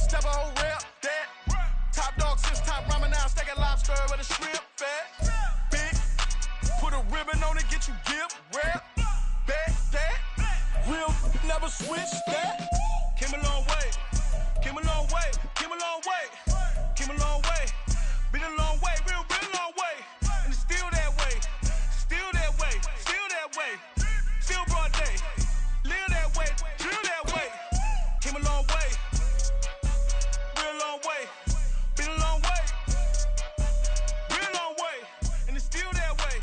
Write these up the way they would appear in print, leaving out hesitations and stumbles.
Step a whole rep that. Top dog since top ramen now, steak and lobster with a shrimp fat. Big, put a ribbon on it, get you gift wrap. Back that, real never switch that. Came a long way, came a long way, came a long way, came a long way. Been a long way, real long way. And it's still that way, still that way, still that way. Still broad day, live that way, drill that way. Came a long way, real long way. Been a long way, real long way. And it's still that way,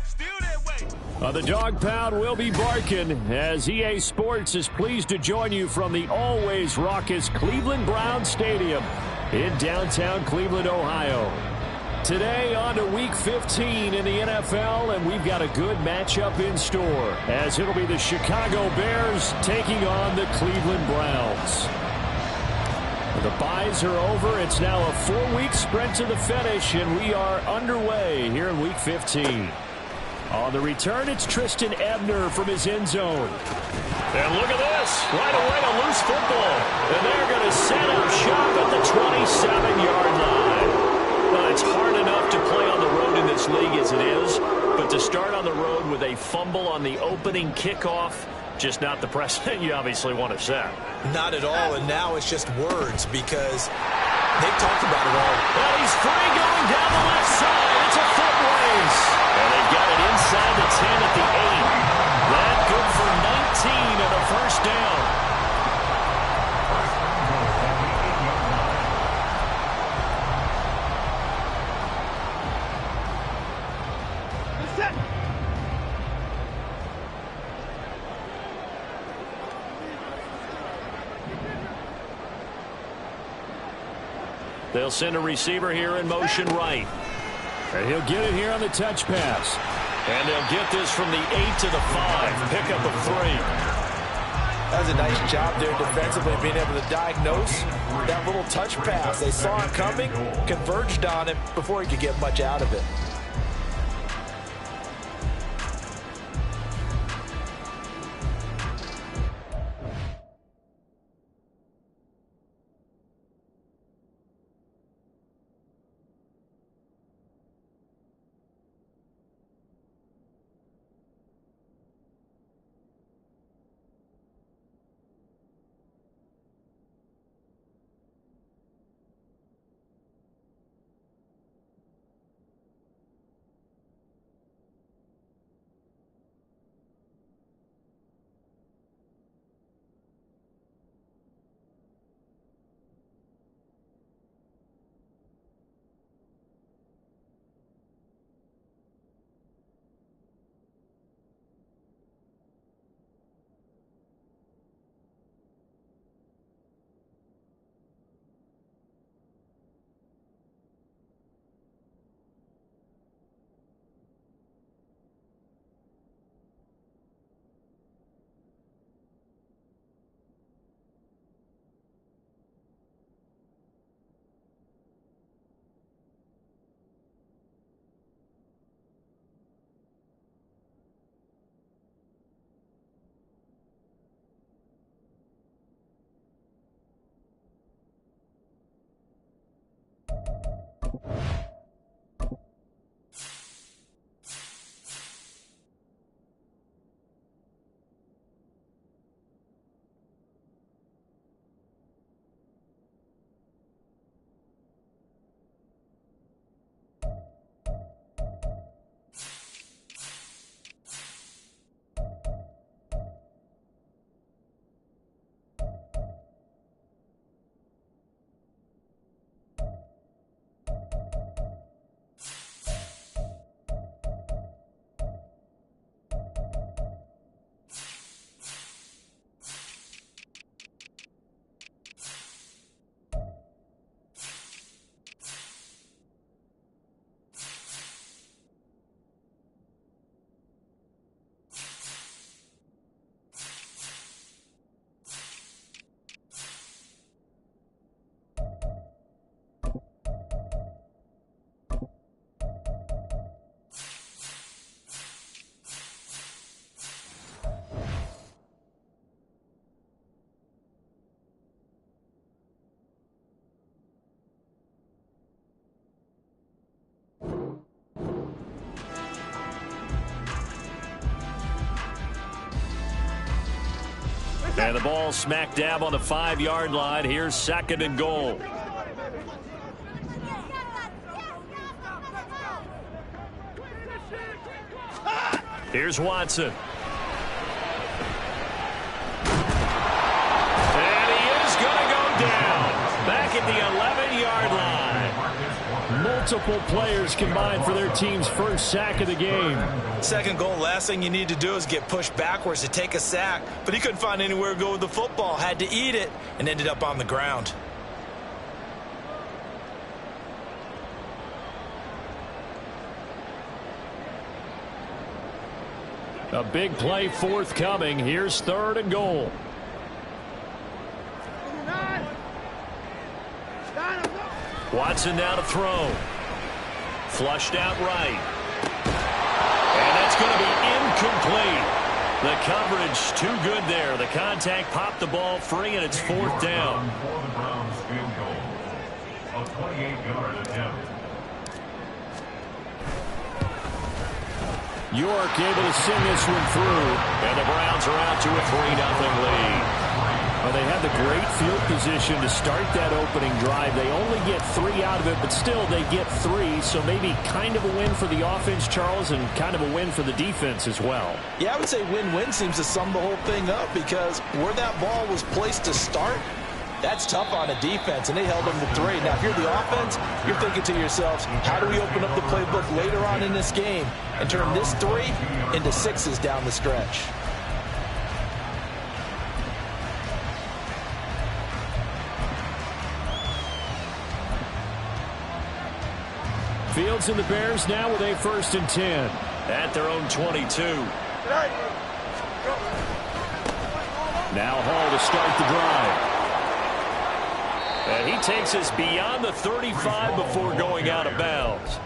still that way. The dog pound will be barking as EA Sports is pleased to join you from the always raucous Cleveland Browns Stadium in downtown Cleveland, Ohio. Today on to Week 15 in the NFL, and we've got a good matchup in store as it'll be the Chicago Bears taking on the Cleveland Browns. The byes are over. It's now a 4-week sprint to the finish, and we are underway here in Week 15. On the return, it's Tristan Ebner from his end zone. And look at this. Right away, a loose football. And they're going to set up shop at the 27-yard line. Well, it's hard enough to play on the road in this league as it is, but to start on the road with a fumble on the opening kickoff, just not the precedent you obviously want to set. Not at all, and now it's just words because they've talked about it all. Well, he's free going down the left side. It's a foot race. And they've got it inside the 10 at the 8. That good for 19 and a first down. They'll send a receiver here in motion right. And he'll get it here on the touch pass. And they'll get this from the 8 to the 5. Pick up of 3. That was a nice job there defensively, being able to diagnose that little touch pass. They saw it coming, converged on it before he could get much out of it. And the ball smack dab on the 5-yard line. Here's 2nd and goal. Here's Watson. And he is going to go down. Back at the 11-yard line. Multiple players combined for their team's first sack of the game. 2nd goal, last thing you need to do is get pushed backwards to take a sack. But he couldn't find anywhere to go with the football. Had to eat it and ended up on the ground. A big play forthcoming. Here's 3rd and goal. Watson now to throw. Flushed out right. And that's going to be incomplete. The coverage too good there. The contact popped the ball free, and it's 4th down. A 28-yard attempt. York able to send this one through, and the Browns are out to a 3-0 lead. Well, they had the great field position to start that opening drive. They only get 3 out of it, but still they get 3, so maybe kind of a win for the offense, Charles, and kind of a win for the defense as well. Yeah, I would say win-win seems to sum the whole thing up, because where that ball was placed to start, that's tough on a defense, and they held them to 3. Now, if you're the offense, you're thinking to yourselves, how do we open up the playbook later on in this game and turn this 3 into 6s down the stretch? Fields and the Bears now with a 1st and 10 at their own 22. Now Hall to start the drive. And he takes us beyond the 35 before going out of bounds.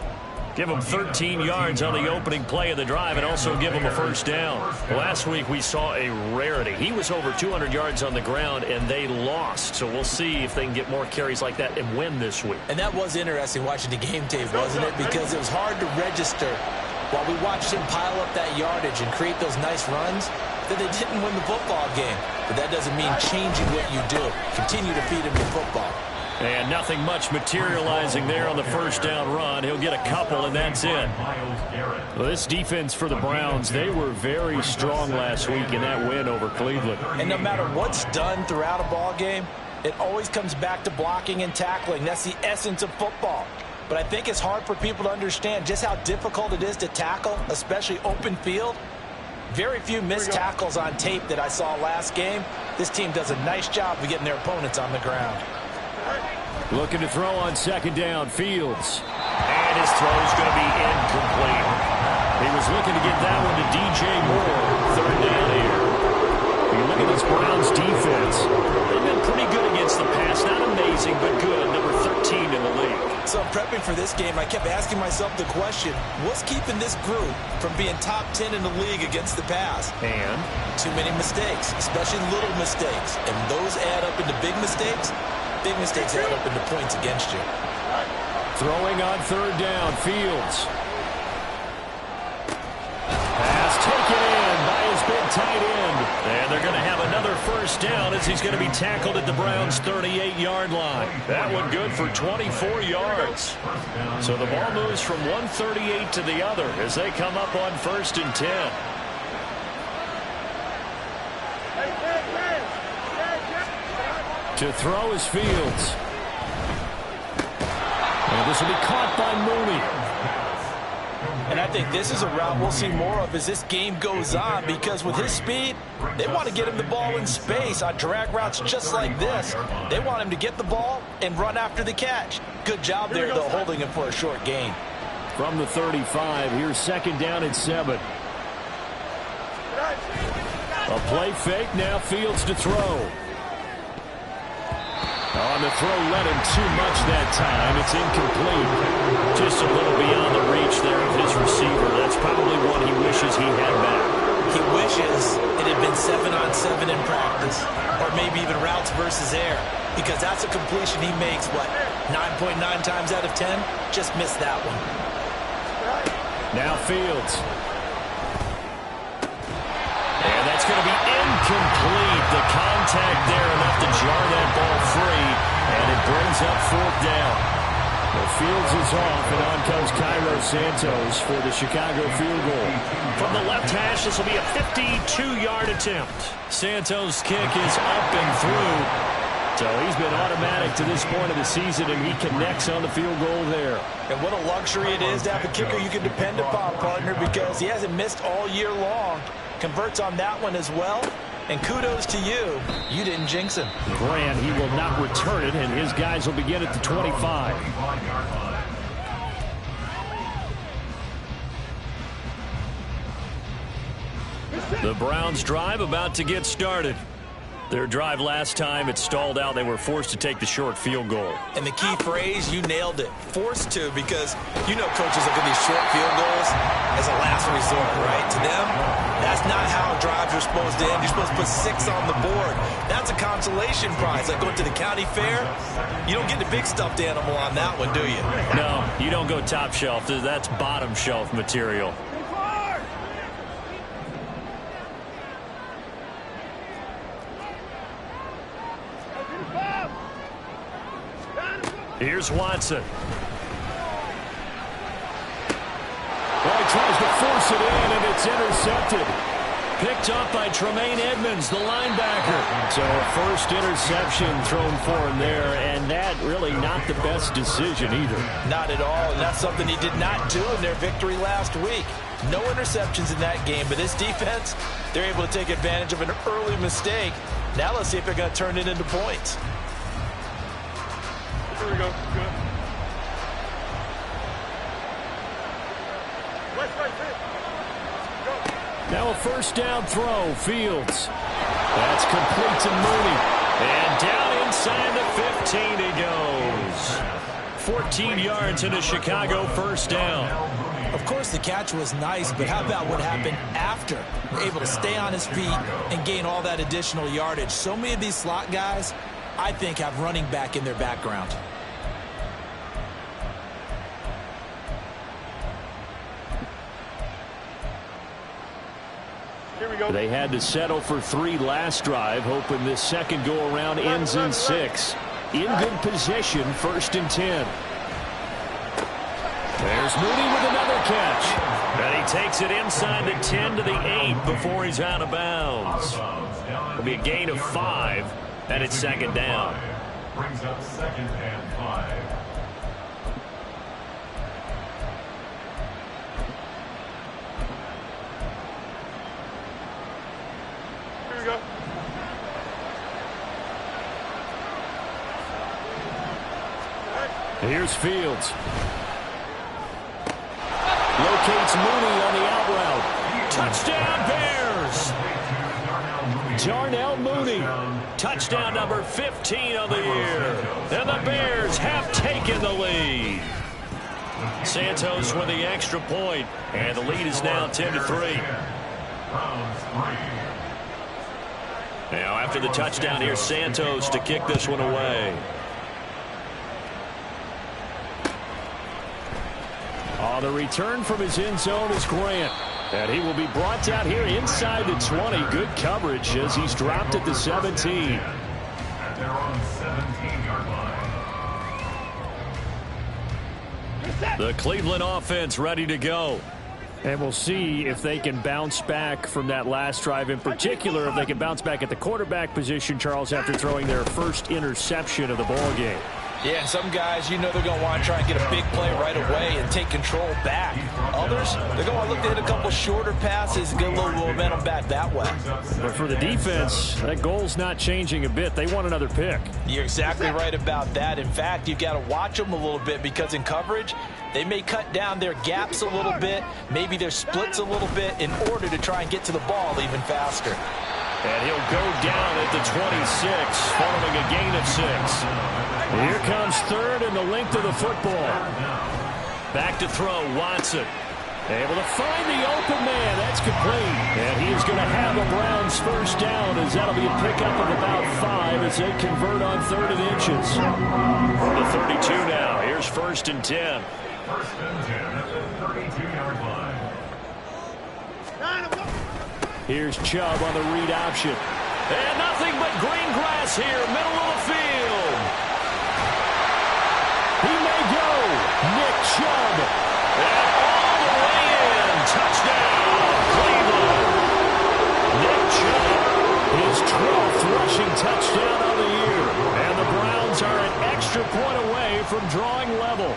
Give him 13 yards on the opening play of the drive and also give him a 1st down. Last week we saw a rarity. He was over 200 yards on the ground and they lost. So we'll see if they can get more carries like that and win this week. And that was interesting watching the game tape, wasn't it? Because it was hard to register while we watched him pile up that yardage and create those nice runs that they didn't win the football game. But that doesn't mean changing what you do. Continue to feed him the football. And nothing much materializing there on the 1st down run. He'll get a couple, and that's it. Well, this defense for the Browns, they were very strong last week in that win over Cleveland. And no matter what's done throughout a ball game, it always comes back to blocking and tackling. That's the essence of football. But I think it's hard for people to understand just how difficult it is to tackle, especially open field. Very few missed tackles on tape that I saw last game. This team does a nice job of getting their opponents on the ground. Looking to throw on 2nd down, Fields. And his throw is going to be incomplete. He was looking to get that one to DJ Moore. 3rd down here. You look at this Browns defense. They've been pretty good against the pass. Not amazing, but good. Number 13 in the league. So prepping for this game, I kept asking myself the question, what's keeping this group from being top 10 in the league against the pass? And? Too many mistakes, especially little mistakes. And those add up into big mistakes. Big mistakes add up into points against you. Throwing on 3rd down, Fields. Pass taken in by his big tight end. And they're going to have another 1st down as he's going to be tackled at the Browns' 38-yard line. That one good for 24 yards. So the ball moves from 138 to the other as they come up on 1st and 10. To throw is Fields. And this will be caught by Mooney. And I think this is a route we'll see more of as this game goes on, because with his speed, they want to get him the ball in space on drag routes just like this. They want him to get the ball and run after the catch. Good job there, though, holding him for a short gain. From the 35, here's 2nd down and 7. A play fake, now Fields to throw. On the throw, led him too much that time. It's incomplete. Just a little beyond the reach there of his receiver. That's probably one he wishes he had back. He wishes it had been 7-on-7 in practice, or maybe even routes versus air, because that's a completion he makes, what, 9.9 times out of 10? Just missed that one. Now Fields. And that's going to be incomplete. The contact there enough to jar that ball free, and it brings up fourth down. The Fields is off, and on comes Cairo Santos for the Chicago field goal. From the left hash, this will be a 52-yard attempt. Santos' kick is up and through. So he's been automatic to this point of the season, and he connects on the field goal there. And what a luxury it is to have a kicker you can depend upon, partner, because he hasn't missed all year long. Converts on that one as well. And kudos to you. You didn't jinx him. Grant, he will not return it, and his guys will begin at the 25. The Browns drive about to get started. Their drive last time, it stalled out. They were forced to take the short field goal. And the key phrase, you nailed it. Forced to, because you know coaches look at these short field goals as a last resort, right? To them, that's not how drives are supposed to end. You're supposed to put 6 on the board. That's a consolation prize. Like going to the county fair, you don't get the big stuffed animal on that one, do you? No, you don't go top shelf. That's bottom shelf material. Here's Watson. Well, he tries to force it in, and it's intercepted. Picked up by Tremaine Edmonds, the linebacker. So a first interception thrown for him there, and that really not the best decision either. Not at all, and that's something he did not do in their victory last week. No interceptions in that game, but this defense, they're able to take advantage of an early mistake. Now let's see if they're going to turn it into points. Here we go. Good. Right. Go. Now a first down throw. Fields. That's complete to Mooney. And down inside the 15 he goes. 14 yards in a Chicago first down. Of course, the catch was nice, but how about what happened after? Able to stay on his feet and gain all that additional yardage. So many of these slot guys, I think, have running back in their background. Here we go. They had to settle for 3 last drive, hoping this second go-around ends in 6. In good position, 1st and 10. There's Mooney with another catch. And he takes it inside the 10 to the 8 before he's out of bounds. It'll be a gain of 5, and it's second down. Brings up 2nd and 5. Here we go. Here's Fields. Locates Mooney on the out route. Touchdown, Bears! Darnell Mooney. Touchdown number 15 of the year. And the Bears have taken the lead. Santos with the extra point, and the lead is now 10-3. Now after the touchdown, here's Santos to kick this one away. The return from his end zone is Grant. And he will be brought down here inside the 20. Good coverage as he's dropped at the 17. At their own 17-yard line. The Cleveland offense ready to go. And we'll see if they can bounce back from that last drive. In particular, if they can bounce back at the quarterback position, Charles, after throwing their first interception of the ball game. Yeah, and some guys, you know they're going to want to try and get a big play right away and take control back. Others, they're going to look to hit a couple shorter passes and get a little momentum back that way. But for the defense, that goal's not changing a bit. They want another pick. You're exactly right about that. In fact, you've got to watch them a little bit because in coverage, they may cut down their gaps a little bit, maybe their splits a little bit in order to try and get to the ball even faster. And he'll go down at the 26, following a gain of 6. Here comes 3rd and the length of the football. Back to throw, Watson. Able to find the open man. That's complete. And he is going to have the Browns first down, as that'll be a pickup of about 5 as they convert on 3rd and inches. The 32 now. Here's 1st and 10. 1st and 10 at the 32-yard line. Here's Chubb on the read option. And nothing but green grass here, middle of the field. He may go. Nick Chubb. And all the way in. Touchdown, Cleveland. Nick Chubb, his 12th rushing touchdown of the year. And the Browns are an extra point away from drawing level.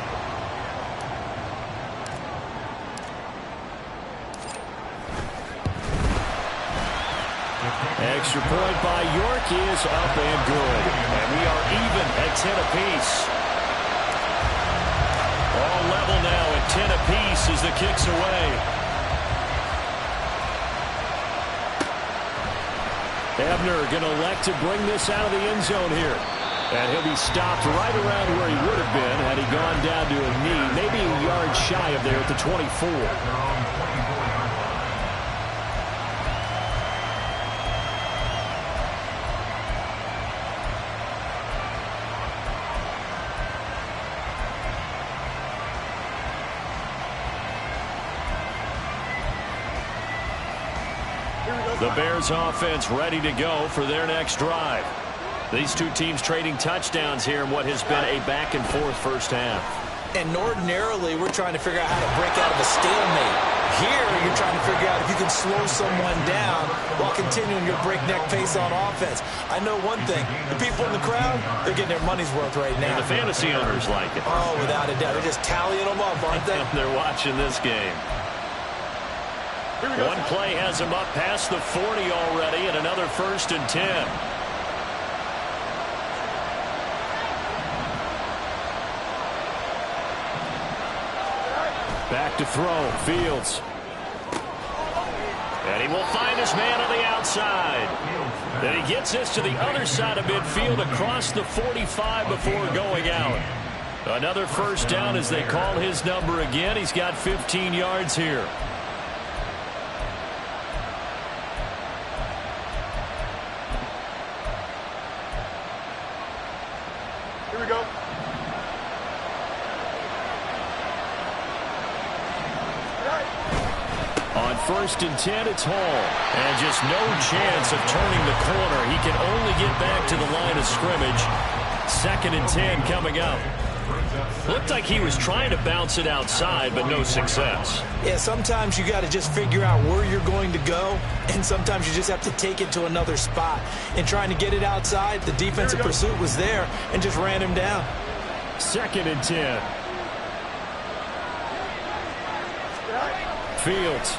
Extra point by York is up and good. And we are even at 10 apiece. All level now at 10 apiece as the kick's away. Ebner going to elect to bring this out of the end zone here. And he'll be stopped right around where he would have been had he gone down to a knee. Maybe a yard shy of there at the 24. The Bears offense ready to go for their next drive. These two teams trading touchdowns here in what has been a back-and-forth first half. And ordinarily, we're trying to figure out how to break out of a stalemate. Here, you're trying to figure out if you can slow someone down while continuing your breakneck pace on offense. I know one thing. The people in the crowd, they're getting their money's worth right now. And the fantasy owners like it. Oh, without a doubt. They're just tallying them up, aren't they? They're watching this game. One play has him up past the 40 already, and another 1st and 10. Back to throw, Fields. And he will find his man on the outside. Then he gets this to the other side of midfield across the 45 before going out. Another first down as they call his number again. He's got 15 yards here. Here we go. On 1st and 10, it's Hall. And just no chance of turning the corner. He can only get back to the line of scrimmage. 2nd and 10 coming up. Looked like he was trying to bounce it outside, but no success. Yeah, sometimes you got to just figure out where you're going to go, and sometimes you just have to take it to another spot. And trying to get it outside, the defensive pursuit was there and just ran him down. 2nd and 10. Fields.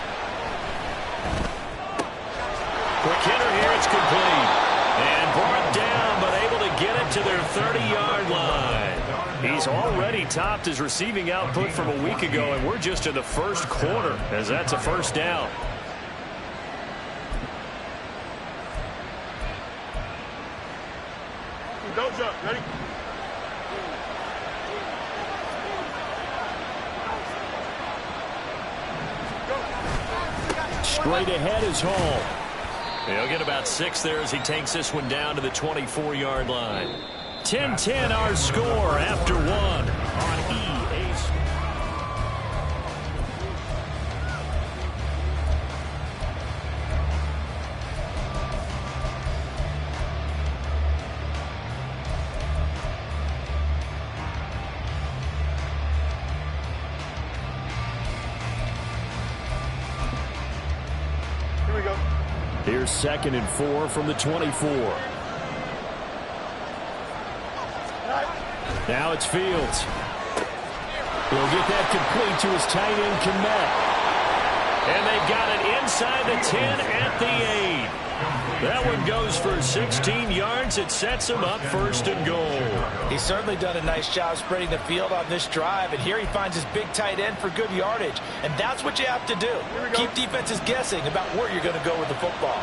Quick hitter here, it's complete. And brought down, but able to get it to their 30-yard line. He's already topped his receiving output from a week ago, and we're just in the first quarter as that's a first down. Don't jump. Ready? Straight ahead is Hall. He'll get about 6 there as he takes this one down to the 24-yard line. 10-10 our score after 1 on EA Sports. Here we go. Here's 2nd and 4 from the 24. Now it's Fields. He'll get that complete to his tight end, Kmet. And they've got it inside the 10 at the 8. That one goes for 16 yards. It sets him up 1st and goal. He's certainly done a nice job spreading the field on this drive, and here he finds his big tight end for good yardage. And that's what you have to do. Keep defenses guessing about where you're going to go with the football.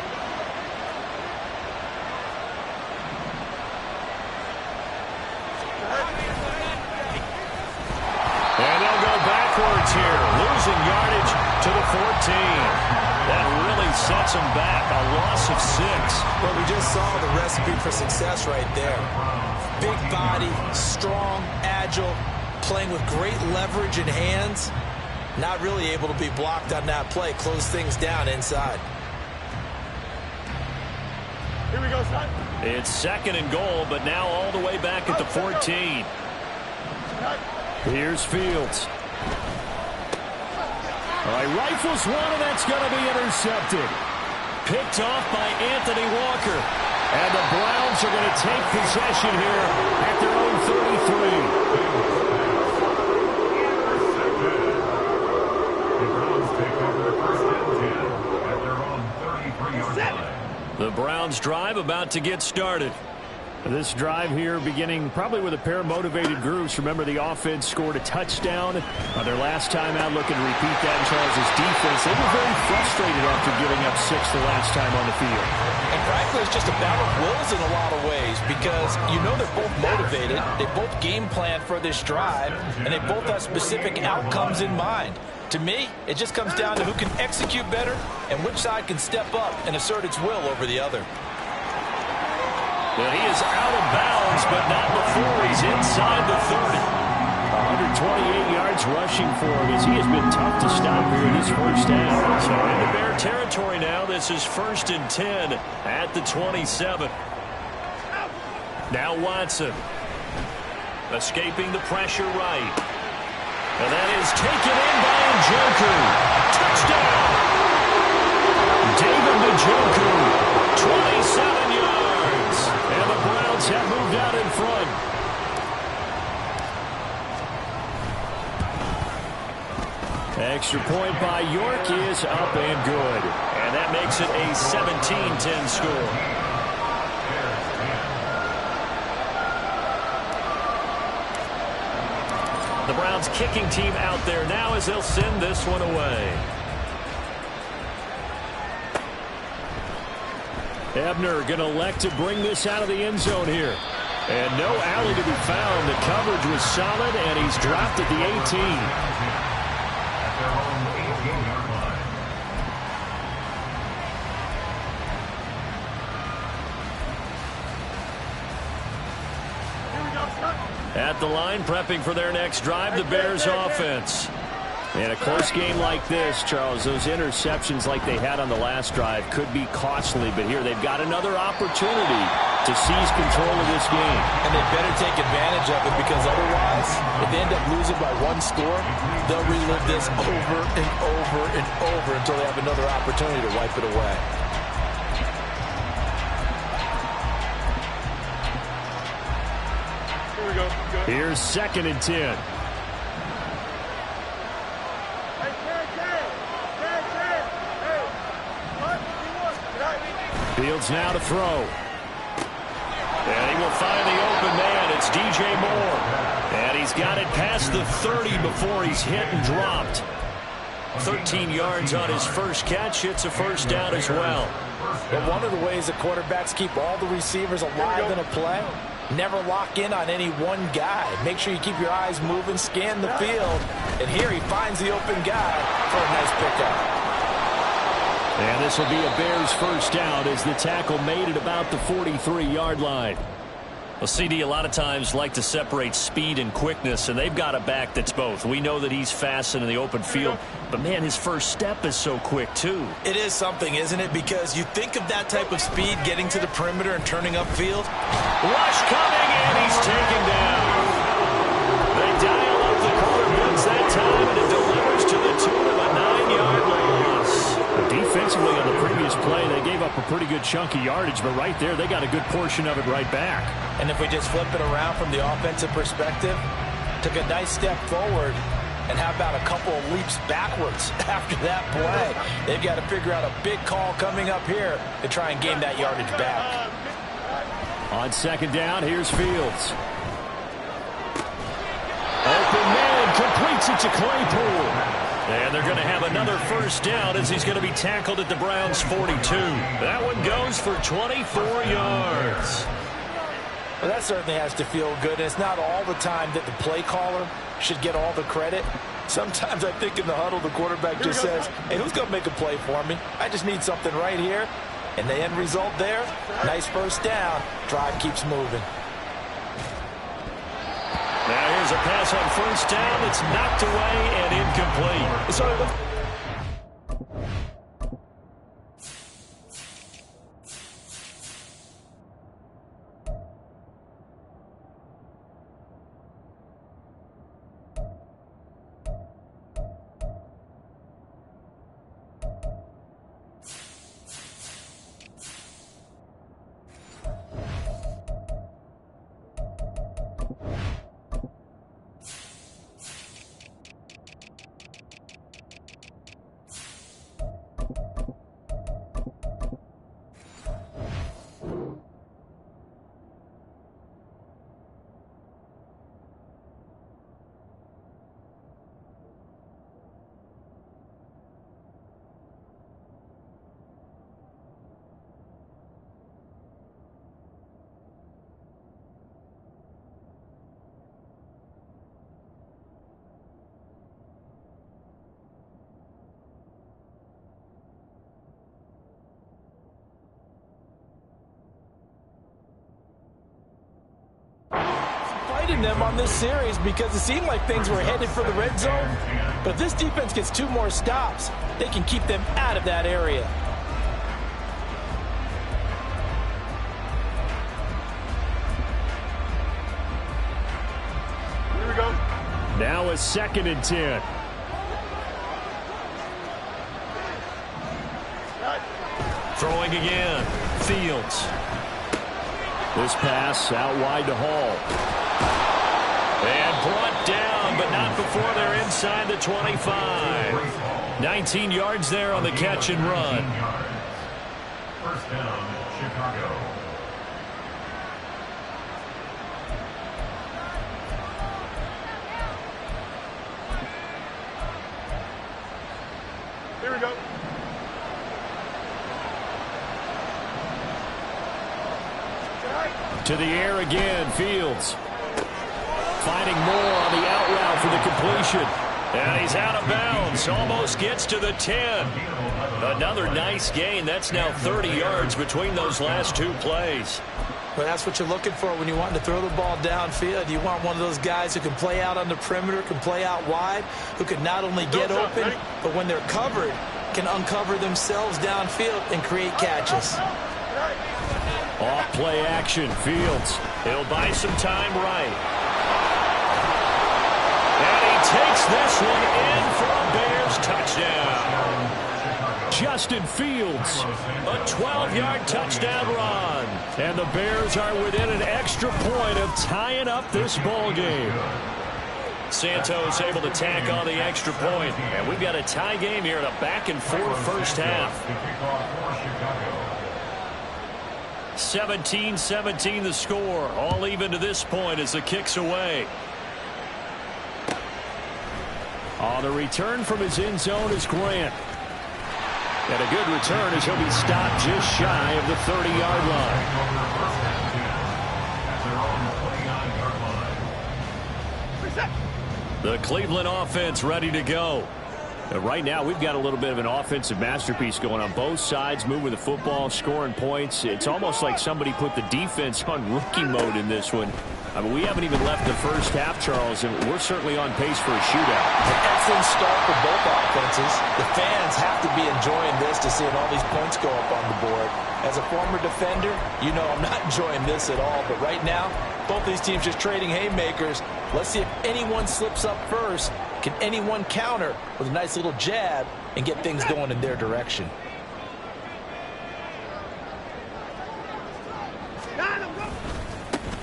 And they'll go backwards here, losing yardage to the 14. That really sets them back, a loss of 6. Well, we just saw the recipe for success right there. Big body, strong, agile, playing with great leverage in hands. Not really able to be blocked on that play, close things down inside. Here we go, son. It's 2nd and goal, but now all the way back at the 14. Here's Fields. All right, rifles one, and that's going to be intercepted. Picked off by Anthony Walker. And the Browns are going to take possession here at their own 33. The Browns drive about to get started. This drive here beginning probably with a pair of motivated groups. Remember, the offense scored a touchdown on their last time out, looking to repeat that in Charles' defense. They were very frustrated after giving up 6 the last time on the field. And frankly, it's just a battle of wills in a lot of ways because you know they're both motivated. They both game plan for this drive, and they both have specific outcomes in mind. To me, it just comes down to who can execute better and which side can step up and assert its will over the other. Well, he is out of bounds, but not before he's inside the 30. 128 yards rushing for him as he has been tough to stop here in this first half. So into Bear territory now. This is 1st and 10 at the 27. Now Watson. Escaping the pressure right. And that is taken in by Njoku. Touchdown! David Njoku, 27 yards. And the Browns have moved out in front. Extra point by York is up and good. And that makes it a 17-10 score. The Browns kicking team out there now as they'll send this one away. Ebner going to elect to bring this out of the end zone here. And no alley to be found. The coverage was solid, and he's dropped at the 18. At the line, prepping for their next drive, the Bears offense. In a close game like this, Charles, those interceptions like they had on the last drive could be costly, but here they've got another opportunity to seize control of this game. And they better take advantage of it because otherwise, if they end up losing by 1 score, they'll relive this over and over and over until they have another opportunity to wipe it away. Here's 2nd and 10. Fields now to throw. And he will find the open man. It's DJ Moore. And he's got it past the 30 before he's hit and dropped. 13 yards on his first catch. It's a first down as well. But one of the ways that quarterbacks keep all the receivers alive in a play, never lock in on any one guy. Make sure you keep your eyes moving, scan the field. And here he finds the open guy for a nice pickup. And this will be a Bears first down as the tackle made at about the 43-yard line. Well, CD, a lot of times like to separate speed and quickness, and they've got a back that's both. We know that he's fast in the open field, but, man, his first step is so quick, too. It is something, isn't it? Because you think of that type of speed getting to the perimeter and turning upfield. Rush coming, and he's taken down. They dial up the quarterbacks that time, and it delivers to the tune of a 9-yard loss. Defensively on the previous play, they gave up a pretty good chunk of yardage, but right there, they got a good portion of it right back. And if we just flip it around from the offensive perspective, took a nice step forward, and how about a couple of leaps backwards after that play? They've got to figure out a big call coming up here to try and gain that yardage back. On 2nd down, here's Fields. Open man, completes it to Claypool. And they're going to have another first down as he's going to be tackled at the Browns' 42. That one goes for 24 yards. Well, that certainly has to feel good. And it's not all the time that the play caller should get all the credit. Sometimes I think in the huddle, the quarterback just says, hey, who's going to make a play for me? I just need something right here. And the end result there, nice first down. Drive keeps moving. Now here's a pass on first down. It's knocked away and incomplete. avoiding them on this series because it seemed like things were headed for the red zone. But if this defense gets 2 more stops, they can keep them out of that area. Here we go. Now a 2nd and 10. Throwing again. Fields. This pass out wide to Hall. And brought down, but not before they're inside the 25. 19 yards there on the catch and run. First down, Chicago. Here we go. To the air again, Fields. Finding more on the out route for the completion. And he's out of bounds. Almost gets to the 10. Another nice gain. That's now 30 yards between those last 2 plays. Well, that's what you're looking for when you want to throw the ball downfield. You want one of those guys who can play out on the perimeter, can play out wide, who can not only get open, but when they're covered, can uncover themselves downfield and create catches. Off play action, Fields. He'll buy some time right. And he takes this one in for a Bears touchdown. Justin Fields, a 12-yard touchdown run. And the Bears are within an extra point of tying up this ball game. Santos able to tack on the extra point. And we've got a tie game here in a back-and-forth first half. 17-17 the score. All even to this point as the kick's away. On the return from his end zone is Grant. And a good return as he'll be stopped just shy of the 30-yard line. The Cleveland offense ready to go. Right now, we've got a little bit of an offensive masterpiece going on both sides, moving the football, scoring points. It's almost like somebody put the defense on rookie mode in this one. I mean, we haven't even left the first half, Charles, and we're certainly on pace for a shootout. An excellent start for both offenses. The fans have to be enjoying this to seeing all these points go up on the board. As a former defender, you know I'm not enjoying this at all. But right now, both these teams just trading haymakers. Let's see if anyone slips up first. Can anyone counter with a nice little jab and get things going in their direction?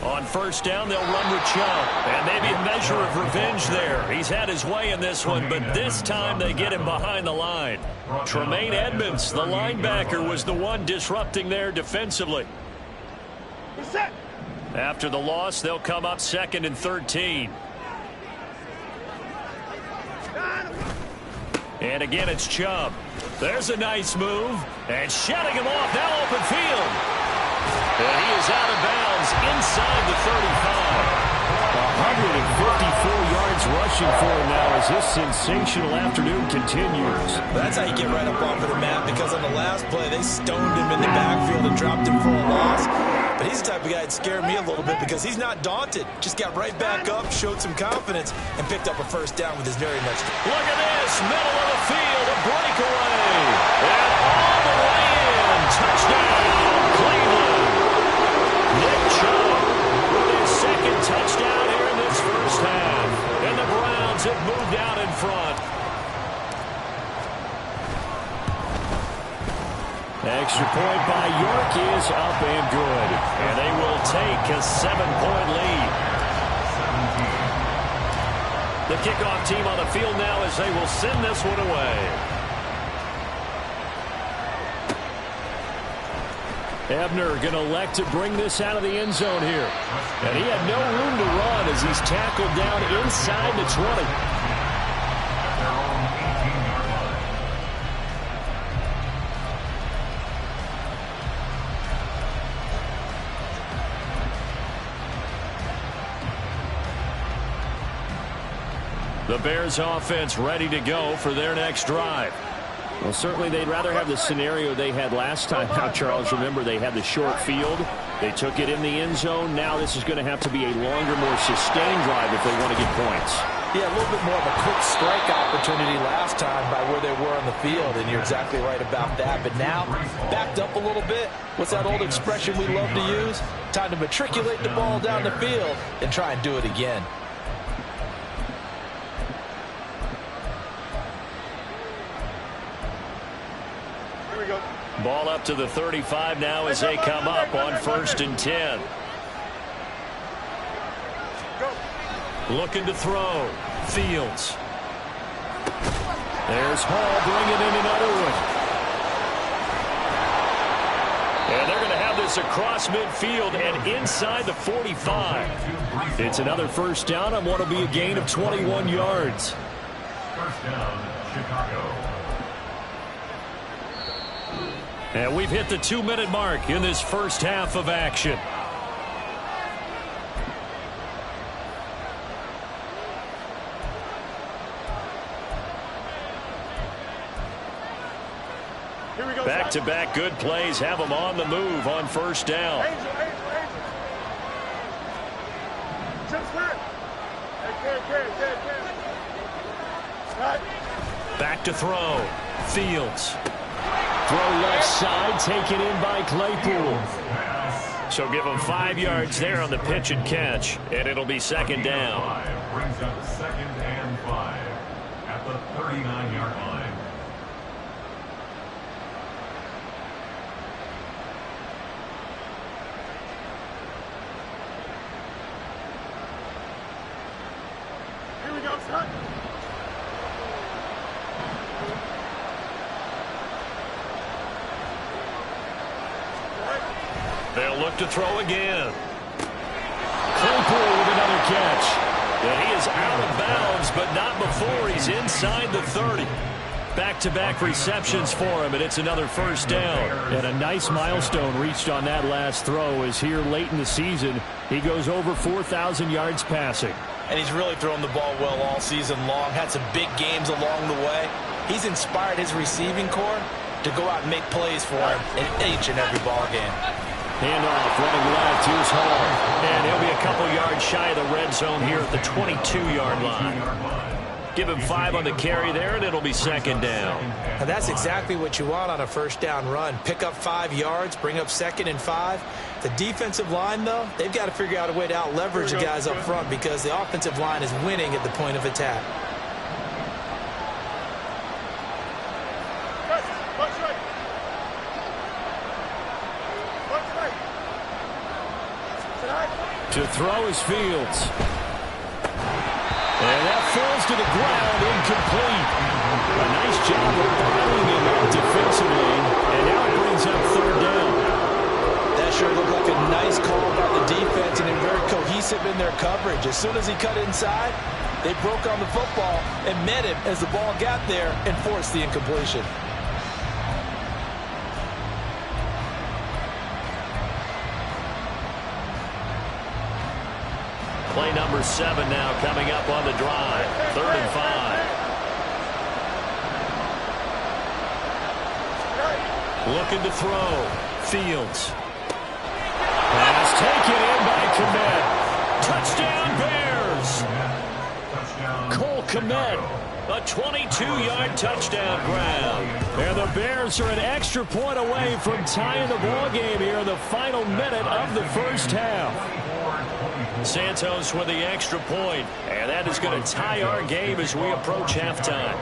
On first down, they'll run with Chubb. And maybe a measure of revenge there. He's had his way in this one, but this time they get him behind the line. Tremaine Edmonds, the linebacker, was the one disrupting there defensively. After the loss, they'll come up 2nd and 13. And again, it's Chubb. There's a nice move. And shutting him off, now open field. And he is out of bounds inside the 35. 154 yards rushing for him now as this sensational afternoon continues. That's how you get right up off of the mat, because on the last play, they stoned him in the backfield and dropped him for a loss. But he's the type of guy that scared me a little bit because he's not daunted. Just got right back up, showed some confidence, and picked up a first down with his very next. Look at this, middle of the field, a breakaway. And all the way in, touchdown, Cleveland. Nick Chubb with his 2nd touchdown here in this first half. And the Browns have moved out in front. Extra point by York is up and good. And they will take a 7-point lead. The kickoff team on the field now as they will send this one away. Ebner going to elect to bring this out of the end zone here. And he had no room to run as he's tackled down inside the 20. The Bears offense ready to go for their next drive. Well, certainly they'd rather have the scenario they had last time out, Charles. Remember, they had the short field. They took it in the end zone. Now this is going to have to be a longer, more sustained drive if they want to get points. Yeah, a little bit more of a quick strike opportunity last time by where they were on the field, and you're exactly right about that. But now, backed up a little bit. What's that old expression we love to use? Time to matriculate the ball down the field and try and do it again. Here we go. Ball up to the 35 now as they come up on 1st and 10. Looking to throw. Fields. There's Hall bringing in another one. And they're going to have this across midfield and inside the 45. It's another first down on what will be a gain of 21 yards. First down, Chicago. And we've hit the 2-minute mark in this first half of action. Back-to-back good plays have them on the move on first down. Back to throw. Fields. Throw left side, taken in by Claypool. So give them 5 yards there on the pitch and catch, and it'll be second down. Brings up 2nd and 5 at the 39-yard line. They'll look to throw again. Claypool with another catch. And he is out of bounds, but not before he's inside the 30. Back-to-back receptions for him, and it's another first down. And a nice milestone reached on that last throw as here late in the season, he goes over 4,000 yards passing. And he's really thrown the ball well all season long. Had some big games along the way. He's inspired his receiving corps to go out and make plays for him in each and every ball game. Handoff, running left, here's Hall. And he'll be a couple yards shy of the red zone here at the 22-yard line. Give him 5 on the carry there, and it'll be second down. And that's exactly what you want on a first down run. Pick up 5 yards, bring up 2nd and 5. The defensive line, though, they've got to figure out a way to out-leverage the guys up front because the offensive line is winning at the point of attack. To throw is Fields. And that falls to the ground, incomplete. A nice job of battling him out defensively, and now it brings up 3rd down. That sure looked like a nice call by the defense, and they're very cohesive in their coverage. As soon as he cut inside, they broke on the football and met him as the ball got there and forced the incompletion. Play number 7 now coming up on the drive. 3rd and 5. Looking to throw. Fields. Pass taken in by Kmet. Touchdown Bears. Cole Kmet. A 22-yard touchdown grab. And the Bears are an extra point away from tying the ball game here in the final minute of the first half. Santos with the extra point, and that is going to tie our game as we approach halftime.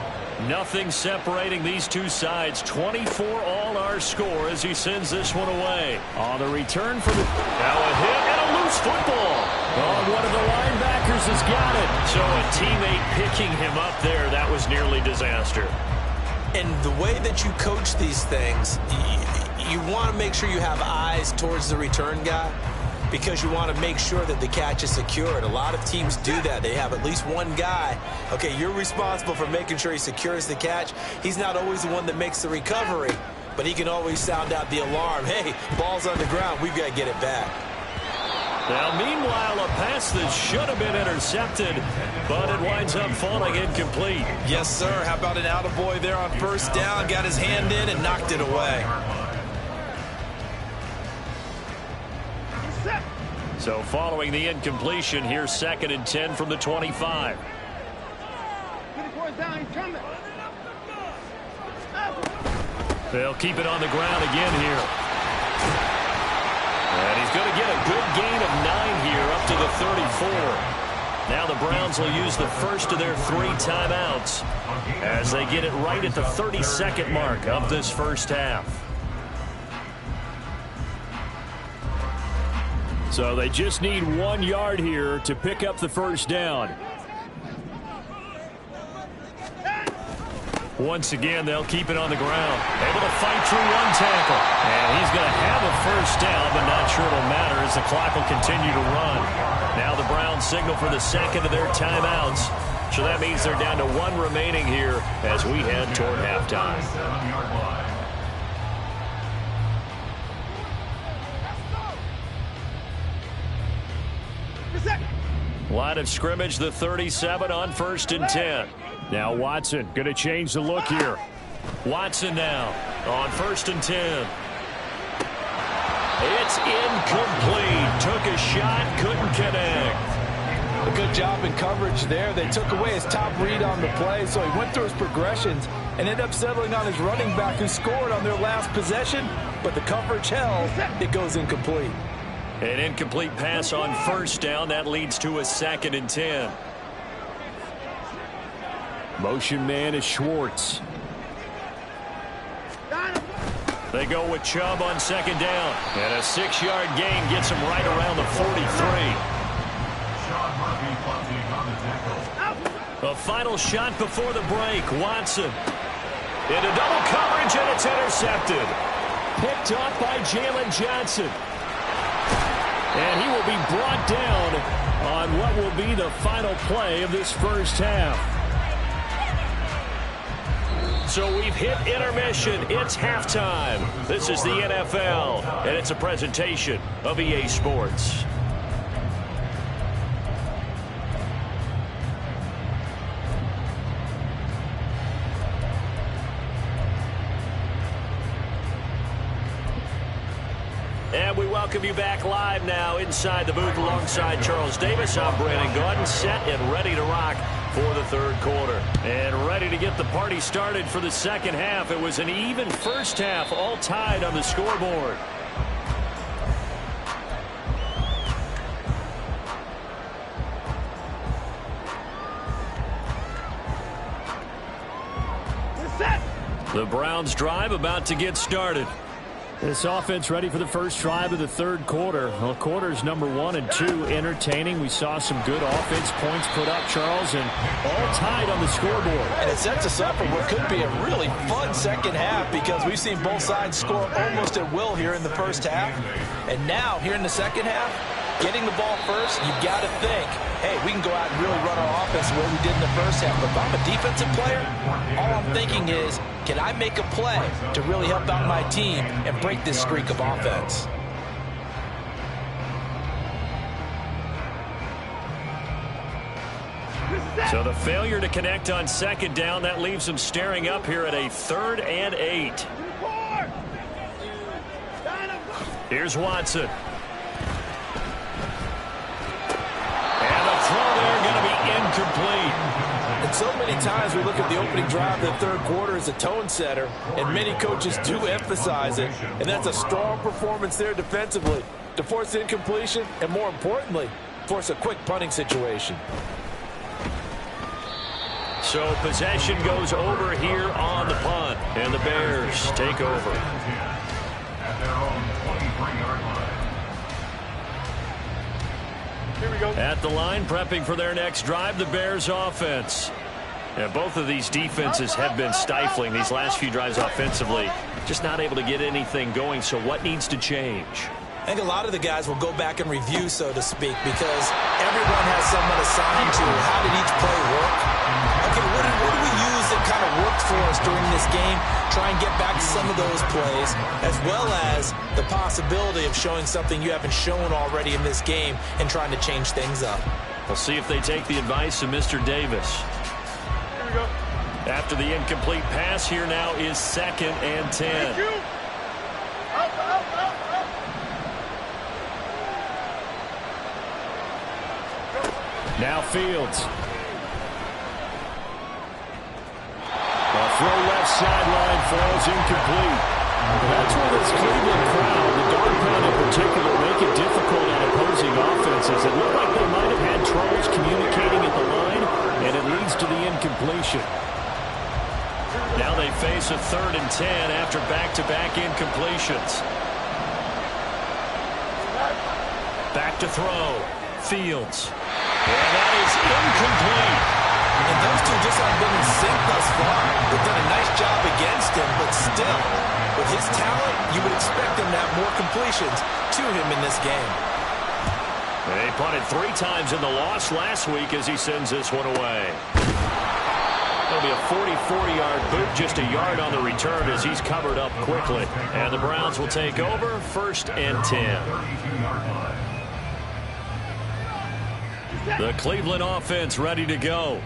Nothing separating these two sides. 24 all our score as he sends this one away. On the return for the... Now a hit and a loose football. Oh, one of the linebackers has got it. So a teammate picking him up there, that was nearly disaster. And the way that you coach these things, you want to make sure you have eyes towards the return guy, because you want to make sure that the catch is secured. A lot of teams do that. They have at least one guy. Okay, you're responsible for making sure he secures the catch. He's not always the one that makes the recovery, but he can always sound out the alarm. Hey, ball's on the ground. We've got to get it back. Now, meanwhile, a pass that should have been intercepted, but it winds up falling incomplete. Yes, sir. How about an attaboy there on first down? Got his hand in and knocked it away. So following the incompletion, here's 2nd and 10 from the 25. They'll keep it on the ground again here. And he's going to get a good gain of 9 here up to the 34. Now the Browns will use the first of their 3 timeouts as they get it right at the 32nd mark of this first half. So they just need 1 yard here to pick up the first down. Once again, they'll keep it on the ground. Able to fight through 1 tackle. And he's going to have a first down, but not sure it'll matter as the clock will continue to run. Now the Browns signal for the 2nd of their timeouts. So that means they're down to 1 remaining here as we head toward halftime. Line of scrimmage, the 37 on 1st and 10. Now Watson going to change the look here. Watson now on 1st and 10. It's incomplete. Took a shot, couldn't connect. A good job in coverage there. They took away his top read on the play, so he went through his progressions and ended up settling on his running back who scored on their last possession, but the coverage held. It goes incomplete. An incomplete pass on 1st down. That leads to a 2nd and 10. Motion man is Schwartz. They go with Chubb on 2nd down. And a 6-yard gain gets him right around the 43. A final shot before the break. Watson into double coverage, and it's intercepted. Picked off by Jalen Johnson. And he will be brought down on what will be the final play of this first half. So we've hit intermission. It's halftime. This is the NFL, and it's a presentation of EA Sports. And we welcome you back live now inside the booth alongside Charles Davis. I'm Brandon Gaudin, set and ready to rock for the 3rd quarter. And ready to get the party started for the 2nd half. It was an even first half, all tied on the scoreboard. The Browns drive about to get started. This offense ready for the first drive of the 3rd quarter. Well, quarters number 1 and 2 entertaining. We saw some good offense points put up, Charles, and all tied on the scoreboard. And it sets us up for what could be a really fun 2nd half because we've seen both sides score almost at will here in the first half. And now, here in the 2nd half, getting the ball first, you've got to think, hey, we can go out and really run our offense the way we did in the first half. But if I'm a defensive player, all I'm thinking is, can I make a play to really help out my team and break this streak of offense? So the failure to connect on 2nd down, that leaves them staring up here at a 3rd and 8. Here's Watson. And the throw there going to be incomplete. And so many times we look at the opening drive of the 3rd quarter as a tone setter, and many coaches do emphasize it, and that's a strong performance there defensively to force incompletion and, more importantly, force a quick punting situation. So possession goes over here on the punt, and the Bears take over. At their own 23-yard line. Here we go. At the line, prepping for their next drive, the Bears offense. And both of these defenses have been stifling these last few drives offensively. Just not able to get anything going, so what needs to change? I think a lot of the guys will go back and review, so to speak, because everyone has someone assigned to how did each play work. Okay, what do we use that kind of worked for us during this game? Try and get back to some of those plays, as well as the possibility of showing something you haven't shown already in this game and trying to change things up. We'll see if they take the advice of Mr. Davis. Here we go. After the incomplete pass, here now is 2nd and 10. Now Fields. A throw left sideline falls incomplete. That's where this Cleveland crowd, the dog pound in particular, make it difficult on opposing offenses. It looked like they might have had troubles communicating at the line, and it leads to the incompletion. Now they face a 3rd and 10 after back-to-back incompletions. Back to throw. Fields. And that is incomplete. And those two just haven't been in sync thus far. They've done a nice job against him, but still, with his talent, you would expect him to have more completions to him in this game. They punted 3 times in the loss last week as he sends this one away. It'll be a 40-40-yard boot, just a yard on the return as he's covered up quickly. And the Browns will take over, 1st and 10. The Cleveland offense ready to go.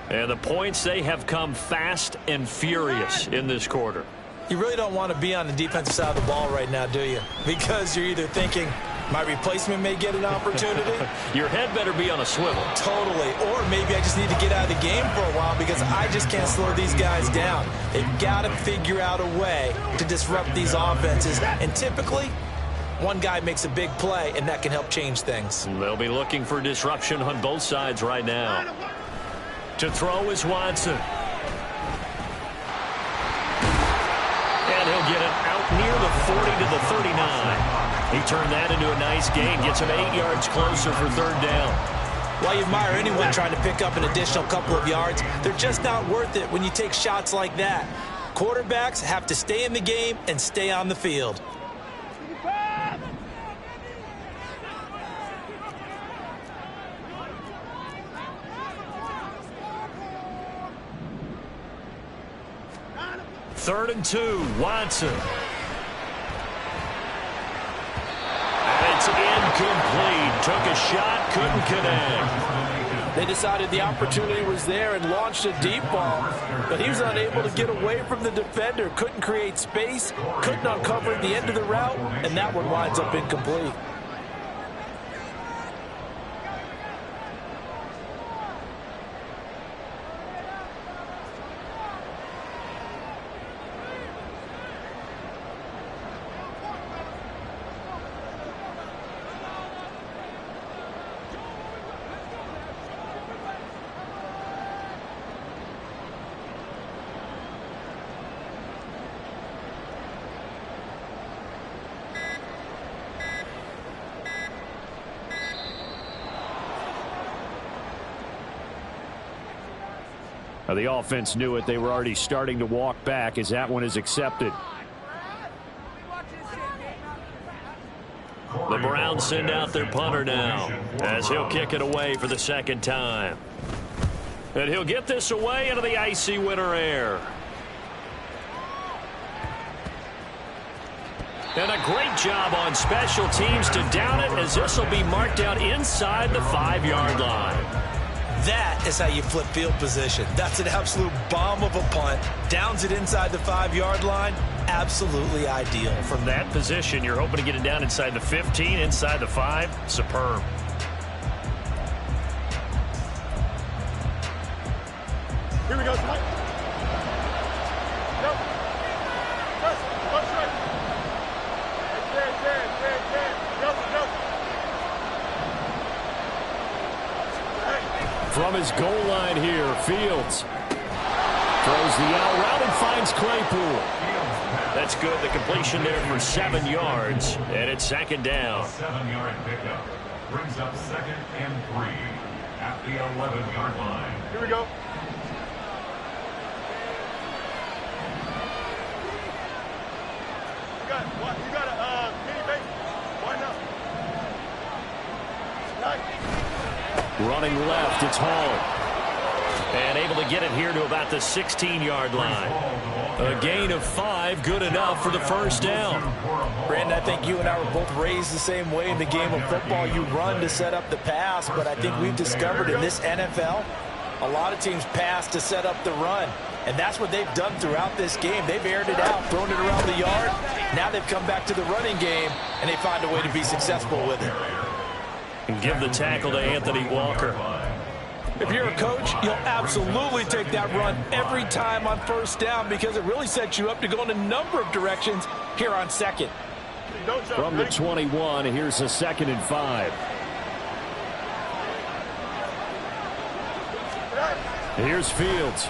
And the points, they have come fast and furious in this quarter. You really don't want to be on the defensive side of the ball right now, do you? Because you're either thinking, my replacement may get an opportunity. Your head better be on a swivel. Totally. Or maybe I just need to get out of the game for a while because I just can't slow these guys down. They've got to figure out a way to disrupt these offenses. And typically, one guy makes a big play, and that can help change things. They'll be looking for disruption on both sides right now. To throw is Watson. And he'll get it out near the 40 to the 39. He turned that into a nice gain, gets him 8 yards closer for 3rd down. While you admire anyone trying to pick up an additional couple of yards, they're just not worth it when you take shots like that. Quarterbacks have to stay in the game and stay on the field. Third and 2, Watson. And it's incomplete. Took a shot, couldn't connect. They decided the opportunity was there and launched a deep ball, but he was unable to get away from the defender, couldn't create space, couldn't uncover the end of the route, and that one winds up incomplete. The offense knew it. They were already starting to walk back as that one is accepted. The Browns send out their punter now as he'll kick it away for the 2nd time. And he'll get this away into the icy winter air. And a great job on special teams to down it as this will be marked out inside the 5-yard line. That is how you flip field position. That's an absolute bomb of a punt. Downs it inside the 5-yard line. Absolutely ideal. From that position, you're hoping to get it down inside the 15, inside the 5. Superb. Here we go, Mike. Go. Press. Go straight. Go. From his goal line here, Fields throws the out route and finds Claypool. That's good. The completion there for 7 yards, and it's 2nd down. 7-yard pickup brings up 2nd and 3 at the 11-yard line. Here we go. You got a mini base. Why not? Running left, it's Hall. And able to get it here to about the 16-yard line. A gain of 5, good enough for the 1st down. Brandon, I think you and I were both raised the same way in the game of football. You run to set up the pass, but I think we've discovered in this NFL, a lot of teams pass to set up the run. And that's what they've done throughout this game. They've aired it out, thrown it around the yard. Now they've come back to the running game, and they find a way to be successful with it. And give the tackle to Anthony Walker. If you're a coach, you'll absolutely take that run every time on first down because it really sets you up to go in a number of directions here on second. From the 21, here's a 2nd and 5. Here's Fields.